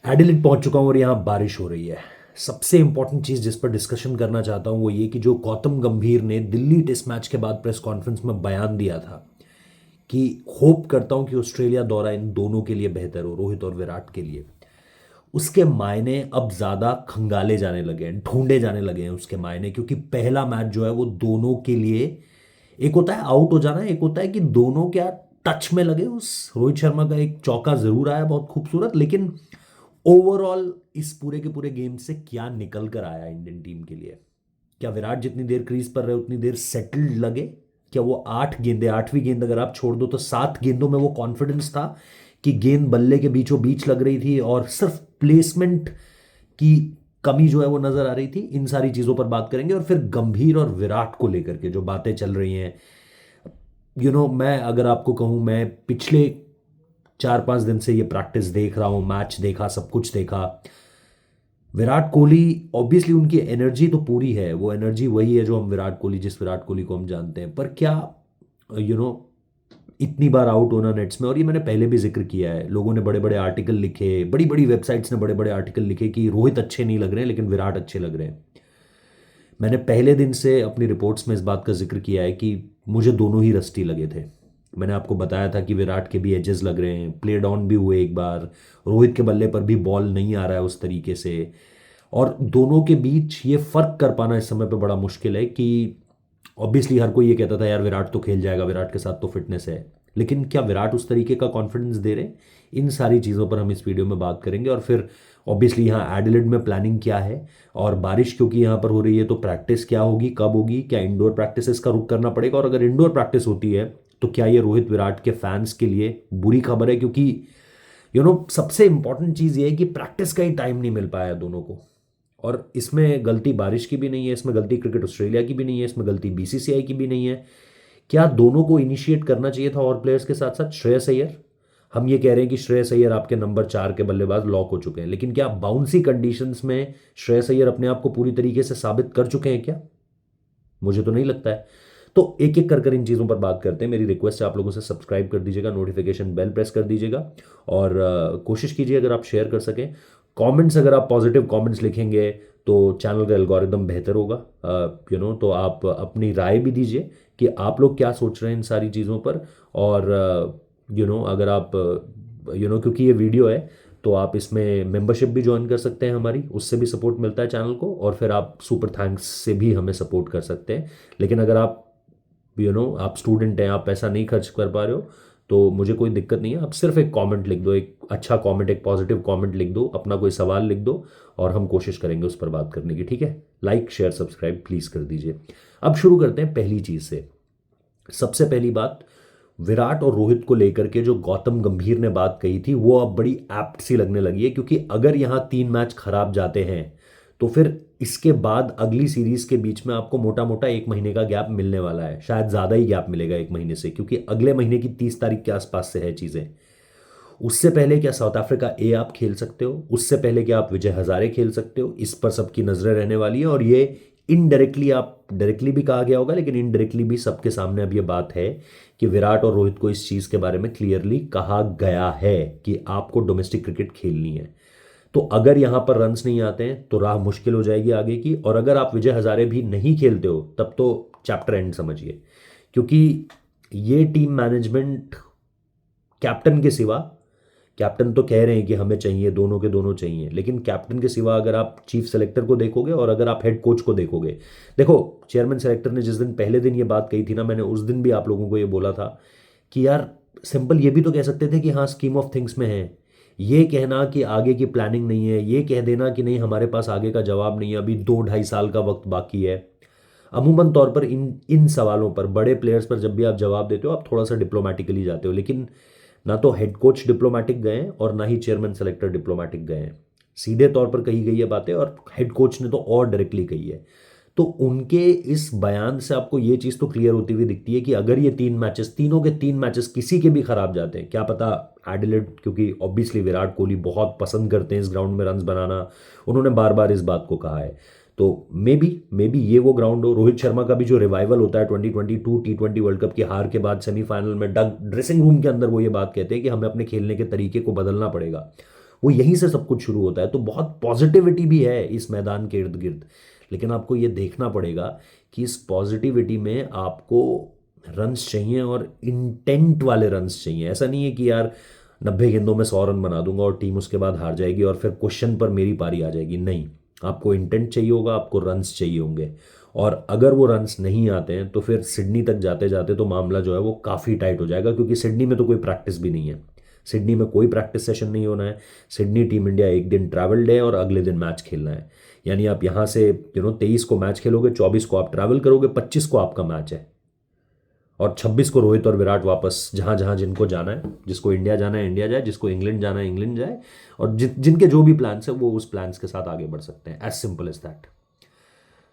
Adelaide पहुंच चुका हूं और यहाँ बारिश हो रही है। सबसे इंपॉर्टेंट चीज जिस पर डिस्कशन करना चाहता हूं वो ये कि जो गौतम गंभीर ने दिल्ली टेस्ट मैच के बाद प्रेस कॉन्फ्रेंस में बयान दिया था कि होप करता हूं कि ऑस्ट्रेलिया दौरा इन दोनों के लिए बेहतर हो, रोहित और विराट के लिए। उसके मायने अब ज्यादा खंगाले जाने लगे हैं, ढूंढे जाने लगे हैं उसके मायने, क्योंकि पहला मैच जो है वो दोनों के लिए, एक होता है आउट हो जाना, एक होता है कि दोनों क्या टच में लगे। उस रोहित शर्मा का एक चौका जरूर आया बहुत खूबसूरत, लेकिन ओवरऑल इस पूरे के पूरे गेम से क्या निकल कर आया इंडियन टीम के लिए? क्या विराट जितनी देर क्रीज पर रहे उतनी देर सेटल्ड लगे? क्या वो 8 गेंदें, 8वीं गेंद अगर आप छोड़ दो तो 7 गेंदों में वो कॉन्फिडेंस था कि गेंद बल्ले के बीचों बीच लग रही थी और सिर्फ प्लेसमेंट की कमी जो है वो नजर आ रही थी? इन सारी चीजों पर बात करेंगे। और फिर गंभीर और विराट को लेकर के जो बातें चल रही हैं, मैं अगर आपको कहूं, मैं पिछले 4-5 दिन से ये प्रैक्टिस देख रहा हूं, मैच देखा, सब कुछ देखा। विराट कोहली, ऑब्वियसली उनकी एनर्जी तो पूरी है, वो एनर्जी वही है जो हम विराट कोहली, जिस विराट कोहली को हम जानते हैं। पर क्या यू नो इतनी बार आउट होना नेट्स में, और ये मैंने पहले भी जिक्र किया है, लोगों ने बड़े बड़े आर्टिकल लिखे, बड़ी बड़ी वेबसाइट्स ने बड़े बड़े आर्टिकल लिखे कि रोहित अच्छे नहीं लग रहे हैं लेकिन विराट अच्छे लग रहे हैं। मैंने पहले दिन से अपनी रिपोर्ट्स में इस बात का जिक्र किया है कि मुझे दोनों ही रस्टी लगे थे। मैंने आपको बताया था कि विराट के भी एजेस लग रहे हैं, प्ले डाउन भी हुए एक बार, रोहित के बल्ले पर भी बॉल नहीं आ रहा है उस तरीके से। और दोनों के बीच ये फर्क कर पाना इस समय पे बड़ा मुश्किल है कि ऑब्वियसली हर कोई ये कहता था यार विराट तो खेल जाएगा, विराट के साथ तो फिटनेस है, लेकिन क्या विराट उस तरीके का कॉन्फिडेंस दे रहे हैं? इन सारी चीज़ों पर हम इस वीडियो में बात करेंगे। और फिर ऑब्वियसली यहाँ एडिलेड में प्लानिंग क्या है, और बारिश क्योंकि यहाँ पर हो रही है तो प्रैक्टिस क्या होगी, कब होगी, क्या इंडोर प्रैक्टिस का रुख करना पड़ेगा, और अगर इंडोर प्रैक्टिस होती है तो क्या ये रोहित विराट के फैंस के लिए बुरी खबर है? क्योंकि सबसे इंपॉर्टेंट चीज़ ये है कि प्रैक्टिस का ही टाइम नहीं मिल पाया दोनों को। और इसमें गलती बारिश की भी नहीं है, इसमें गलती क्रिकेट ऑस्ट्रेलिया की भी नहीं है, इसमें गलती बीसीसीआई की भी नहीं है। क्या दोनों को इनिशिएट करना चाहिए था और प्लेयर्स के साथ साथ श्रेयस अय्यर? हम ये कह रहे हैं कि श्रेयस अय्यर आपके नंबर 4 के बल्लेबाज लॉक हो चुके हैं, लेकिन क्या बाउंसी कंडीशंस में श्रेयस अय्यर अपने आप को पूरी तरीके से साबित कर चुके हैं क्या? मुझे तो नहीं लगता है। तो एक एक कर इन चीज़ों पर बात करते हैं। मेरी रिक्वेस्ट है आप लोगों से, सब्सक्राइब कर दीजिएगा, नोटिफिकेशन बेल प्रेस कर दीजिएगा, और कोशिश कीजिए अगर आप शेयर कर सकें। कमेंट्स, अगर आप पॉजिटिव कमेंट्स लिखेंगे तो चैनल का एल्गोरिदम बेहतर होगा। तो आप अपनी राय भी दीजिए कि आप लोग क्या सोच रहे हैं इन सारी चीज़ों पर। और अगर आप क्योंकि ये वीडियो है तो आप इसमें मेंबरशिप भी ज्वाइन कर सकते हैं हमारी, उससे भी सपोर्ट मिलता है चैनल को, और फिर आप सुपर थैंक्स से भी हमें सपोर्ट कर सकते हैं। लेकिन अगर आप आप स्टूडेंट हैं, आप पैसा नहीं खर्च कर पा रहे हो, तो मुझे कोई दिक्कत नहीं है। आप सिर्फ एक कमेंट लिख दो, एक अच्छा कमेंट, एक पॉजिटिव कमेंट लिख दो, अपना कोई सवाल लिख दो, और हम कोशिश करेंगे उस पर बात करने की। ठीक है? लाइक शेयर सब्सक्राइब प्लीज़ कर दीजिए। अब शुरू करते हैं पहली चीज़ से। सबसे पहली बात, विराट और रोहित को लेकर के जो गौतम गंभीर ने बात कही थी वो अब बड़ी एप्ट सी लगने लगी है, क्योंकि अगर यहां 3 मैच खराब जाते हैं तो फिर इसके बाद अगली सीरीज के बीच में आपको मोटा मोटा 1 महीने का गैप मिलने वाला है, शायद ज्यादा ही गैप मिलेगा 1 महीने से, क्योंकि अगले महीने की 30 तारीख के आसपास से है चीजें। उससे पहले क्या साउथ अफ्रीका ए आप खेल सकते हो, उससे पहले क्या आप विजय हजारे खेल सकते हो, इस पर सबकी नजरें रहने वाली है। और ये इनडायरेक्टली, आप डायरेक्टली भी कहा गया होगा लेकिन इनडायरेक्टली भी सबके सामने अब ये बात है कि विराट और रोहित को इस चीज के बारे में क्लियरली कहा गया है कि आपको डोमेस्टिक क्रिकेट खेलनी है। तो अगर यहां पर रन्स नहीं आते हैं तो राह मुश्किल हो जाएगी आगे की, और अगर आप विजय हजारे भी नहीं खेलते हो तब तो चैप्टर एंड समझिए। क्योंकि ये टीम मैनेजमेंट, कैप्टन के सिवा, कैप्टन तो कह रहे हैं कि हमें चाहिए, दोनों के दोनों चाहिए, लेकिन कैप्टन के सिवा अगर आप चीफ सेलेक्टर को देखोगे और अगर आप हेड कोच को देखोगे, देखो चेयरमैन सेलेक्टर ने जिस दिन पहले दिन ये बात कही थी ना, मैंने उस दिन भी आप लोगों को ये बोला था कि यार सिंपल ये भी तो कह सकते थे कि हाँ स्कीम ऑफ थिंग्स में है। ये कहना कि आगे की प्लानिंग नहीं है, ये कह देना कि नहीं हमारे पास आगे का जवाब नहीं है, अभी 2-2.5 साल का वक्त बाकी है। अमूमन तौर पर इन इन सवालों पर, बड़े प्लेयर्स पर जब भी आप जवाब देते हो आप थोड़ा सा डिप्लोमेटिकली जाते हो, लेकिन ना तो हेड कोच डिप्लोमेटिक गए हैं और ना ही चेयरमैन सेलेक्टर डिप्लोमेटिक गए हैं। सीधे तौर पर कही गई है बातें, और हेड कोच ने तो और डायरेक्टली कही है। तो उनके इस बयान से आपको ये चीज़ तो क्लियर होती हुई दिखती है कि अगर ये 3 मैचेस, तीनों के 3 मैचेस किसी के भी खराब जाते हैं, क्या पता एडिलेड, क्योंकि ऑब्वियसली विराट कोहली बहुत पसंद करते हैं इस ग्राउंड में रन्स बनाना, उन्होंने बार बार इस बात को कहा है, तो मे बी ये वो ग्राउंड हो। रोहित शर्मा का भी जो रिवाइवल होता है 2022 T20 वर्ल्ड कप की हार के बाद सेमीफाइनल में ड्रेसिंग रूम के अंदर वो ये बात कहते हैं कि हमें अपने खेलने के तरीके को बदलना पड़ेगा। वो यहीं से सब कुछ शुरू होता है। तो बहुत पॉजिटिविटी भी है इस मैदान के इर्द गिर्द, लेकिन आपको ये देखना पड़ेगा कि इस पॉजिटिविटी में आपको रन्स चाहिए और इंटेंट वाले रन्स चाहिए। ऐसा नहीं है कि यार 90 गेंदों में 100 रन बना दूंगा और टीम उसके बाद हार जाएगी और फिर क्वेश्चन पर मेरी पारी आ जाएगी। नहीं, आपको इंटेंट चाहिए होगा, आपको रन्स चाहिए होंगे। और अगर वो रन्स नहीं आते हैं तो फिर सिडनी तक जाते जाते तो मामला जो है वो काफ़ी टाइट हो जाएगा, क्योंकि सिडनी में तो कोई प्रैक्टिस भी नहीं है। सिडनी में कोई प्रैक्टिस सेशन नहीं होना है। सिडनी टीम इंडिया एक दिन ट्रैवल डे और अगले दिन मैच खेलना है। यानी आप यहाँ से 23 को मैच खेलोगे, 24 को आप ट्रैवल करोगे, 25 को आपका मैच है और 26 को रोहित और विराट वापस जहां जहां जिनको जाना है, जिसको इंडिया जाना है इंडिया जाए, जिसको इंग्लैंड जाना है इंग्लैंड जाए, और जिनके जो भी प्लान्स है वो उस प्लान्स के साथ आगे बढ़ सकते हैं। As simple as that.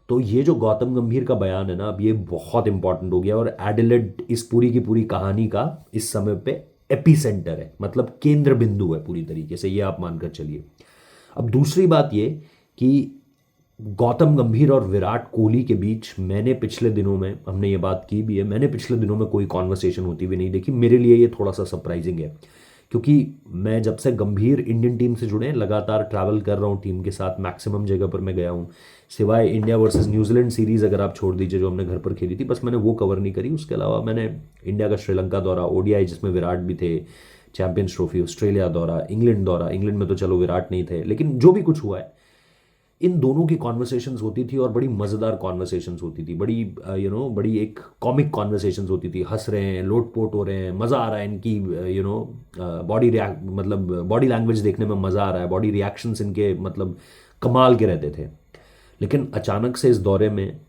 तो ये जो गौतम गंभीर का बयान है ना, अब ये बहुत इंपॉर्टेंट हो गया और एडिलेड इस पूरी की पूरी कहानी का इस समय पे एपी सेंटर है, मतलब केंद्र बिंदु है पूरी तरीके से, ये आप मानकर चलिए। अब दूसरी बात ये कि गौतम गंभीर और विराट कोहली के बीच मैंने पिछले दिनों में, हमने ये बात की भी है, मैंने पिछले दिनों में कोई कॉन्वर्सेशन होती हुई नहीं देखी। मेरे लिए ये थोड़ा सा सरप्राइजिंग है, क्योंकि मैं जब से गंभीर इंडियन टीम से जुड़े लगातार ट्रैवल कर रहा हूँ टीम के साथ, मैक्सिमम जगह पर मैं गया हूँ, सिवाय इंडिया वर्सेस न्यूजीलैंड सीरीज़ अगर आप छोड़ दीजिए जो हमने घर पर खेली थी, बस मैंने वो कवर नहीं करी। उसके अलावा मैंने इंडिया का श्रीलंका दौरा, ओडीआई जिसमें विराट भी थे, चैंपियंस ट्रॉफी, ऑस्ट्रेलिया दौरा, इंग्लैंड में तो चलो विराट नहीं थे, लेकिन जो भी कुछ हुआ है इन दोनों की कॉन्वर्सेशंस होती थी और बड़ी मज़ेदार कॉन्वर्सेशंस होती थी, बड़ी बड़ी एक कॉमिक कॉन्वर्सेशंस होती थी। हंस रहे हैं, लोटपोट हो रहे हैं, मज़ा आ रहा है इनकी, बॉडी रिएक्ट मतलब बॉडी लैंग्वेज देखने में मज़ा आ रहा है, बॉडी रिएक्शंस इनके मतलब कमाल के रहते थे। लेकिन अचानक से इस दौरे में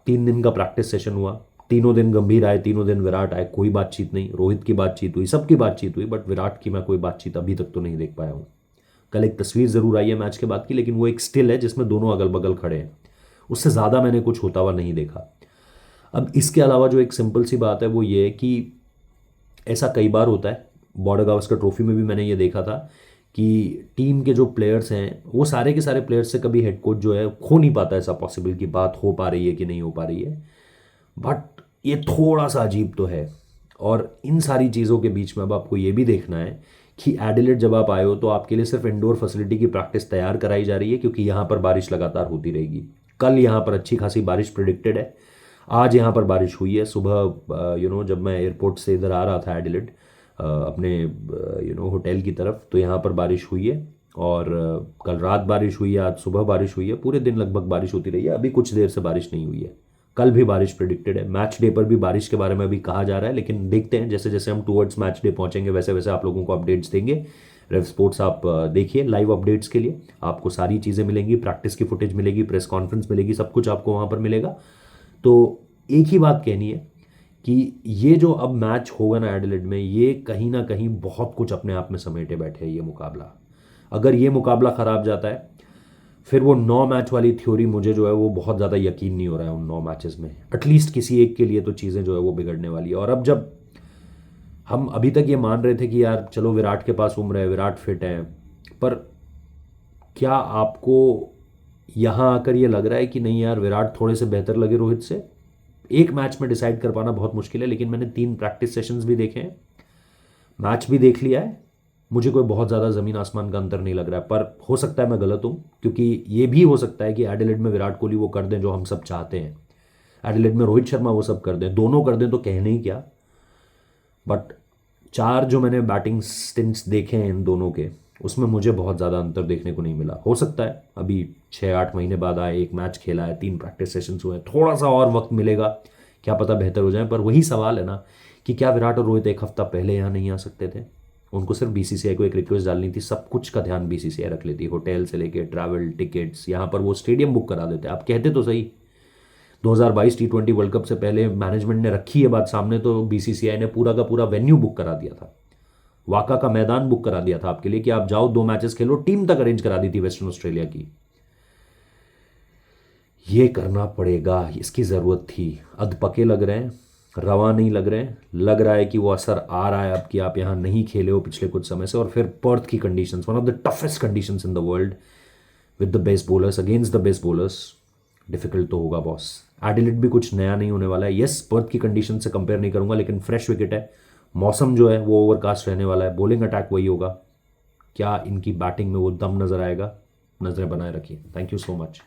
3 दिन का प्रैक्टिस सेशन हुआ, तीनों दिन गंभीर आए, तीनों दिन विराट आए, कोई बातचीत नहीं। रोहित की बातचीत हुई, सबकी बातचीत हुई, बट विराट की मैं कोई बातचीत अभी तक तो नहीं देख पाया हूँ। कल एक तस्वीर ज़रूर आई है मैच के बाद की, लेकिन वो एक स्टिल है जिसमें दोनों अगल बगल खड़े हैं, उससे ज़्यादा मैंने कुछ होता हुआ नहीं देखा। अब इसके अलावा जो एक सिंपल सी बात है वो ये है कि ऐसा कई बार होता है, बॉर्डर गावस्कर ट्रॉफी में भी मैंने ये देखा था कि टीम के जो प्लेयर्स हैं वो सारे के सारे प्लेयर्स से कभी हेड कोच जो है खो नहीं पाता ऐसा पॉसिबल कि बात हो पा रही है कि नहीं हो पा रही है। बट ये थोड़ा सा अजीब तो है। और इन सारी चीज़ों के बीच में अब आपको ये भी देखना है कि एडिलेड जब आप आए हो तो आपके लिए सिर्फ इंडोर फैसिलिटी की प्रैक्टिस तैयार कराई जा रही है, क्योंकि यहाँ पर बारिश लगातार होती रहेगी। कल यहाँ पर अच्छी खासी बारिश प्रिडिक्टेड है, आज यहाँ पर बारिश हुई है सुबह। जब मैं एयरपोर्ट से इधर आ रहा था एडिलेड अपने होटल की तरफ, तो यहाँ पर बारिश हुई है और कल रात बारिश हुई है, आज सुबह बारिश हुई है, पूरे दिन लगभग बारिश होती रही है। अभी कुछ देर से बारिश नहीं हुई है, कल भी बारिश प्रिडिक्टेड है। मैच डे पर भी बारिश के बारे में अभी कहा जा रहा है, लेकिन देखते हैं जैसे जैसे हम टूवर्ड्स मैच डे पहुंचेंगे वैसे वैसे आप लोगों को अपडेट्स देंगे। रेव स्पोर्ट्स आप देखिए लाइव अपडेट्स के लिए, आपको सारी चीज़ें मिलेंगी, प्रैक्टिस की फुटेज मिलेगी, प्रेस कॉन्फ्रेंस मिलेगी, सब कुछ आपको वहाँ पर मिलेगा। तो एक ही बात कहनी है कि ये जो अब मैच होगा ना एडिलेड में, ये कहीं ना कहीं बहुत कुछ अपने आप में समेटे बैठे है ये मुकाबला। अगर ये मुकाबला ख़राब जाता है फिर वो 9 मैच वाली थ्योरी मुझे जो है वो बहुत ज़्यादा यकीन नहीं हो रहा है उन 9 मैचेस में। एटलीस्ट किसी एक के लिए तो चीज़ें जो है वो बिगड़ने वाली है। और अब जब हम अभी तक ये मान रहे थे कि यार चलो विराट के पास उम्र है, विराट फिट है, पर क्या आपको यहाँ आकर ये लग रहा है कि नहीं यार विराट थोड़े से बेहतर लगे रोहित से? एक मैच में डिसाइड कर पाना बहुत मुश्किल है, लेकिन मैंने 3 प्रैक्टिस सेशंस भी देखे हैं, मैच भी देख लिया है, मुझे कोई बहुत ज़्यादा ज़मीन आसमान का अंतर नहीं लग रहा है। पर हो सकता है मैं गलत हूँ, क्योंकि ये भी हो सकता है कि एडिलेड में विराट कोहली वो कर दें जो हम सब चाहते हैं, एडिलेड में रोहित शर्मा वो सब कर दें, दोनों कर दें तो कहने ही क्या। बट 4 जो मैंने बैटिंग स्टिंट्स देखे हैं इन दोनों के, उसमें मुझे बहुत ज़्यादा अंतर देखने को नहीं मिला। हो सकता है अभी 6-8 महीने बाद आए, एक मैच खेला है, 3 प्रैक्टिस सेशंस हुए हैं, थोड़ा सा और वक्त मिलेगा, क्या पता बेहतर हो जाए। पर वही सवाल है ना कि क्या विराट और रोहित एक हफ्ता पहले यहाँ नहीं आ सकते थे? उनको सिर्फ बीसीसीआई को एक रिक्वेस्ट डालनी थी, सब कुछ का ध्यान बीसीसीआई रख लेती, होटल से लेके ट्रैवल टिकट्स, यहाँ पर वो स्टेडियम बुक करा देते। आप कहते तो सही, 2022 T20 वर्ल्ड कप से पहले मैनेजमेंट ने रखी है बात सामने, तो बीसीसीआई ने पूरा का पूरा वेन्यू बुक करा दिया था, वाका का मैदान बुक करा दिया था आपके लिए कि आप जाओ 2 मैचेस खेलो, टीम तक अरेंज करा दी थी वेस्टर्न ऑस्ट्रेलिया की। ये करना पड़ेगा, इसकी ज़रूरत थी। अधपके लग रहे हैं, रवा नहीं लग रहे हैं, लग रहा है कि वो असर आ रहा है अब कि आप यहाँ नहीं खेले हो पिछले कुछ समय से, और फिर पर्थ की conditions, one of the toughest conditions in the world, with the best bowlers against the best bowlers, difficult तो होगा बॉस। एडिलेड भी कुछ नया नहीं होने वाला है। यस, पर्थ की कंडीशन से कंपेयर नहीं करूंगा, लेकिन फ्रेश विकेट है, मौसम जो है वो ओवरकास्ट रहने वाला है, बॉलिंग अटैक वही होगा, क्या इनकी बैटिंग में वो दम नज़र आएगा? नज़रें बनाए रखिए। Thank you so much.